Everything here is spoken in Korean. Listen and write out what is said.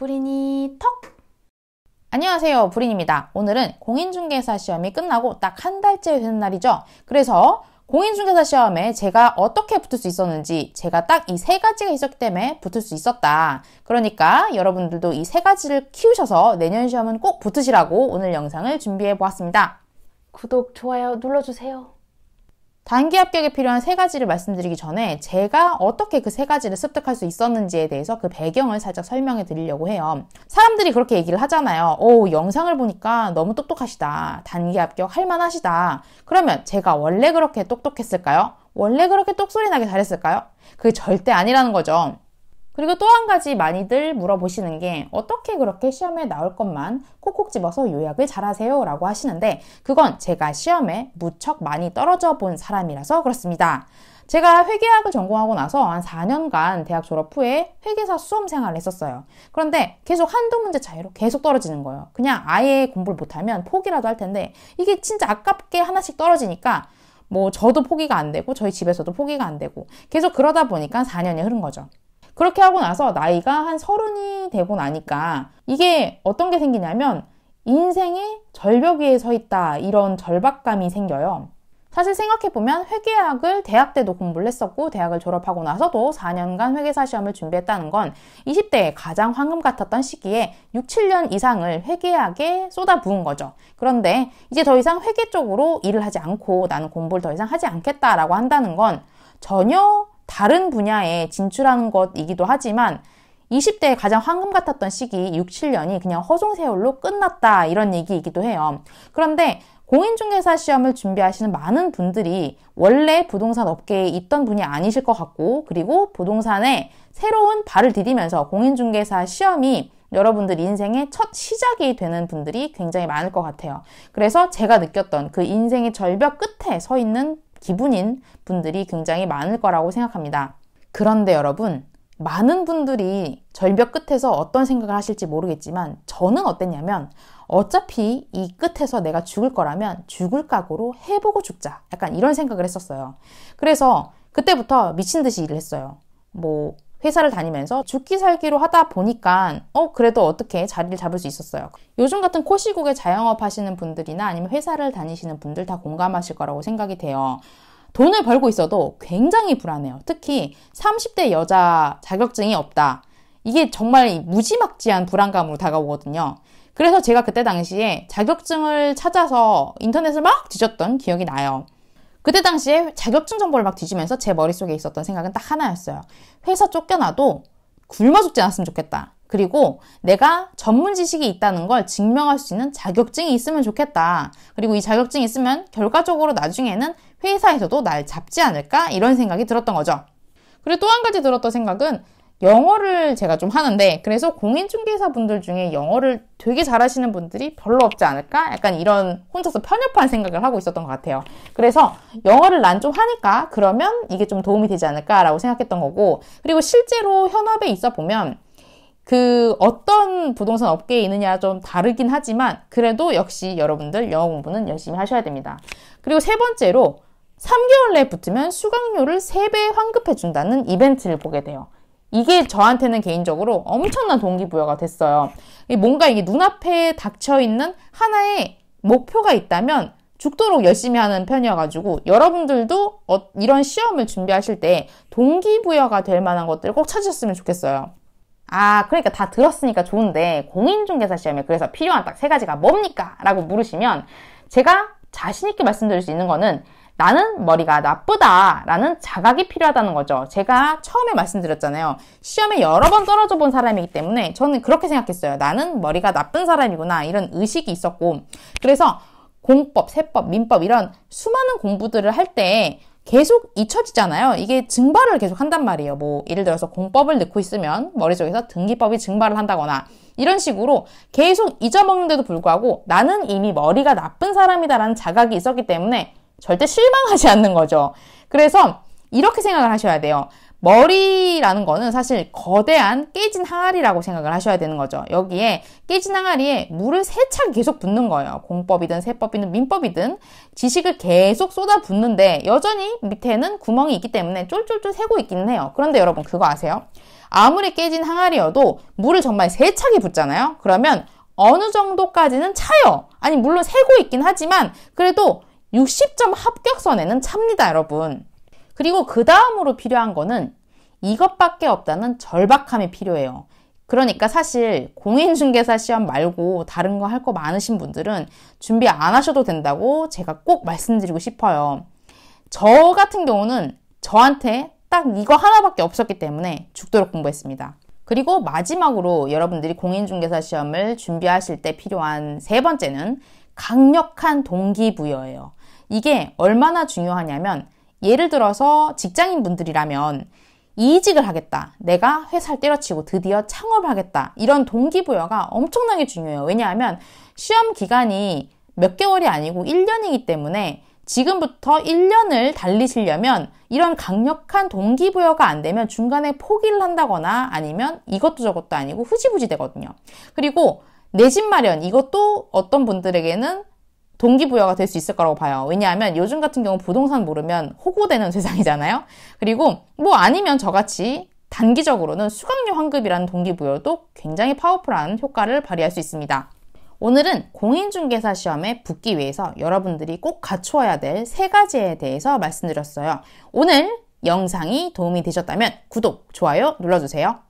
브리니 턱! 안녕하세요, 브린입니다. 오늘은 공인중개사 시험이 끝나고 딱 한 달째 되는 날이죠. 그래서 공인중개사 시험에 제가 어떻게 붙을 수 있었는지, 제가 딱 이 세 가지가 있었기 때문에 붙을 수 있었다. 그러니까 여러분들도 이 세 가지를 키우셔서 내년 시험은 꼭 붙으시라고 오늘 영상을 준비해 보았습니다. 구독, 좋아요 눌러주세요. 단기 합격에 필요한 세 가지를 말씀드리기 전에 제가 어떻게 그 세 가지를 습득할 수 있었는지에 대해서 그 배경을 살짝 설명해 드리려고 해요. 사람들이 그렇게 얘기를 하잖아요. 오, 영상을 보니까 너무 똑똑하시다. 단기 합격 할만하시다. 그러면 제가 원래 그렇게 똑똑했을까요? 원래 그렇게 똑소리 나게 잘했을까요? 그게 절대 아니라는 거죠. 그리고 또 한 가지 많이들 물어보시는 게 어떻게 그렇게 시험에 나올 것만 콕콕 집어서 요약을 잘하세요? 라고 하시는데 그건 제가 시험에 무척 많이 떨어져 본 사람이라서 그렇습니다. 제가 회계학을 전공하고 나서 한 4년간 대학 졸업 후에 회계사 수험 생활을 했었어요. 그런데 계속 한두 문제 차이로 계속 떨어지는 거예요. 그냥 아예 공부를 못하면 포기라도 할 텐데 이게 진짜 아깝게 하나씩 떨어지니까 뭐 저도 포기가 안 되고 저희 집에서도 포기가 안 되고 계속 그러다 보니까 4년이 흐른 거죠. 그렇게 하고 나서 나이가 한 30이 되고 나니까 이게 어떤 게 생기냐면 인생의 절벽 위에 서 있다 이런 절박감이 생겨요. 사실 생각해보면 회계학을 대학 때도 공부를 했었고 대학을 졸업하고 나서도 4년간 회계사 시험을 준비했다는 건 20대에 가장 황금 같았던 시기에 6, 7년 이상을 회계학에 쏟아부은 거죠. 그런데 이제 더 이상 회계 쪽으로 일을 하지 않고 나는 공부를 더 이상 하지 않겠다라고 한다는 건 전혀 다른 분야에 진출하는 것이기도 하지만 20대에 가장 황금 같았던 시기 6, 7년이 그냥 허송세월로 끝났다 이런 얘기이기도 해요. 그런데 공인중개사 시험을 준비하시는 많은 분들이 원래 부동산 업계에 있던 분이 아니실 것 같고 그리고 부동산에 새로운 발을 디디면서 공인중개사 시험이 여러분들 인생의 첫 시작이 되는 분들이 굉장히 많을 것 같아요. 그래서 제가 느꼈던 그 인생의 절벽 끝에 서 있는 기분인 분들이 굉장히 많을 거라고 생각합니다. 그런데 여러분, 많은 분들이 절벽 끝에서 어떤 생각을 하실지 모르겠지만 저는 어땠냐면 어차피 이 끝에서 내가 죽을 거라면 죽을 각오로 해보고 죽자. 약간 이런 생각을 했었어요. 그래서 그때부터 미친 듯이 일을 했어요. 뭐 회사를 다니면서 죽기 살기로 하다 보니까 그래도 어떻게 자리를 잡을 수 있었어요. 요즘 같은 코시국에 자영업 하시는 분들이나 아니면 회사를 다니시는 분들 다 공감하실 거라고 생각이 돼요. 돈을 벌고 있어도 굉장히 불안해요. 특히 30대 여자 자격증이 없다. 이게 정말 무지막지한 불안감으로 다가오거든요. 그래서 제가 그때 당시에 자격증을 찾아서 인터넷을 막 뒤졌던 기억이 나요. 그때 당시에 자격증 정보를 막 뒤지면서 제 머릿속에 있었던 생각은 딱 하나였어요. 회사 쫓겨나도 굶어 죽지 않았으면 좋겠다. 그리고 내가 전문 지식이 있다는 걸 증명할 수 있는 자격증이 있으면 좋겠다. 그리고 이 자격증이 있으면 결과적으로 나중에는 회사에서도 날 잡지 않을까? 이런 생각이 들었던 거죠. 그리고 또 한 가지 들었던 생각은 영어를 제가 좀 하는데 그래서 공인중개사 분들 중에 영어를 되게 잘하시는 분들이 별로 없지 않을까? 약간 이런 혼자서 편협한 생각을 하고 있었던 것 같아요. 그래서 영어를 난 좀 하니까 그러면 이게 좀 도움이 되지 않을까라고 생각했던 거고 그리고 실제로 현업에 있어 보면 그 어떤 부동산 업계에 있느냐 좀 다르긴 하지만 그래도 역시 여러분들 영어 공부는 열심히 하셔야 됩니다. 그리고 세 번째로 3개월 내에 붙으면 수강료를 3배 환급해 준다는 이벤트를 보게 돼요. 이게 저한테는 개인적으로 엄청난 동기부여가 됐어요. 뭔가 이게 눈앞에 닥쳐있는 하나의 목표가 있다면 죽도록 열심히 하는 편이어가지고 여러분들도 이런 시험을 준비하실 때 동기부여가 될 만한 것들을 꼭 찾으셨으면 좋겠어요. 그러니까 다 들었으니까 좋은데 공인중개사 시험에 그래서 필요한 딱 3가지가 뭡니까? 라고 물으시면 제가 자신있게 말씀드릴 수 있는 거는 나는 머리가 나쁘다 라는 자각이 필요하다는 거죠. 제가 처음에 말씀드렸잖아요. 시험에 여러 번 떨어져 본 사람이기 때문에 저는 그렇게 생각했어요. 나는 머리가 나쁜 사람이구나 이런 의식이 있었고 그래서 공법, 세법, 민법 이런 수많은 공부들을 할 때 계속 잊혀지잖아요. 이게 증발을 계속 한단 말이에요. 뭐 예를 들어서 공법을 넣고 있으면 머릿속에서 등기법이 증발을 한다거나 이런 식으로 계속 잊어먹는데도 불구하고 나는 이미 머리가 나쁜 사람이다라는 자각이 있었기 때문에 절대 실망하지 않는 거죠. 그래서 이렇게 생각을 하셔야 돼요. 머리라는 거는 사실 거대한 깨진 항아리라고 생각을 하셔야 되는 거죠. 여기에 깨진 항아리에 물을 세차게 계속 붓는 거예요. 공법이든 세법이든 민법이든 지식을 계속 쏟아붓는데 여전히 밑에는 구멍이 있기 때문에 쫄쫄쫄 새고 있기는 해요. 그런데 여러분 그거 아세요? 아무리 깨진 항아리여도 물을 정말 세차게 붓잖아요. 그러면 어느 정도까지는 차요. 아니 물론 새고 있긴 하지만 그래도 60점 합격선에는 찹니다, 여러분. 그리고 그 다음으로 필요한 거는 이것밖에 없다는 절박함이 필요해요. 그러니까 사실 공인중개사 시험 말고 다른 거 할 거 많으신 분들은 준비 안 하셔도 된다고 제가 꼭 말씀드리고 싶어요. 저 같은 경우는 저한테 딱 이거 하나밖에 없었기 때문에 죽도록 공부했습니다. 그리고 마지막으로 여러분들이 공인중개사 시험을 준비하실 때 필요한 세 번째는 강력한 동기부여예요. 이게 얼마나 중요하냐면 예를 들어서 직장인 분들이라면 이직을 하겠다. 내가 회사를 때려치고 드디어 창업을 하겠다. 이런 동기부여가 엄청나게 중요해요. 왜냐하면 시험 기간이 몇 개월이 아니고 1년이기 때문에 지금부터 1년을 달리시려면 이런 강력한 동기부여가 안 되면 중간에 포기를 한다거나 아니면 이것도 저것도 아니고 흐지부지 되거든요. 그리고 내 집 마련, 이것도 어떤 분들에게는 동기부여가 될 수 있을 거라고 봐요. 왜냐하면 요즘 같은 경우 부동산 모르면 호구되는 세상이잖아요. 그리고 뭐 아니면 저같이 단기적으로는 수강료 환급이라는 동기부여도 굉장히 파워풀한 효과를 발휘할 수 있습니다. 오늘은 공인중개사 시험에 붙기 위해서 여러분들이 꼭 갖추어야 될 3가지에 대해서 말씀드렸어요. 오늘 영상이 도움이 되셨다면 구독, 좋아요 눌러주세요.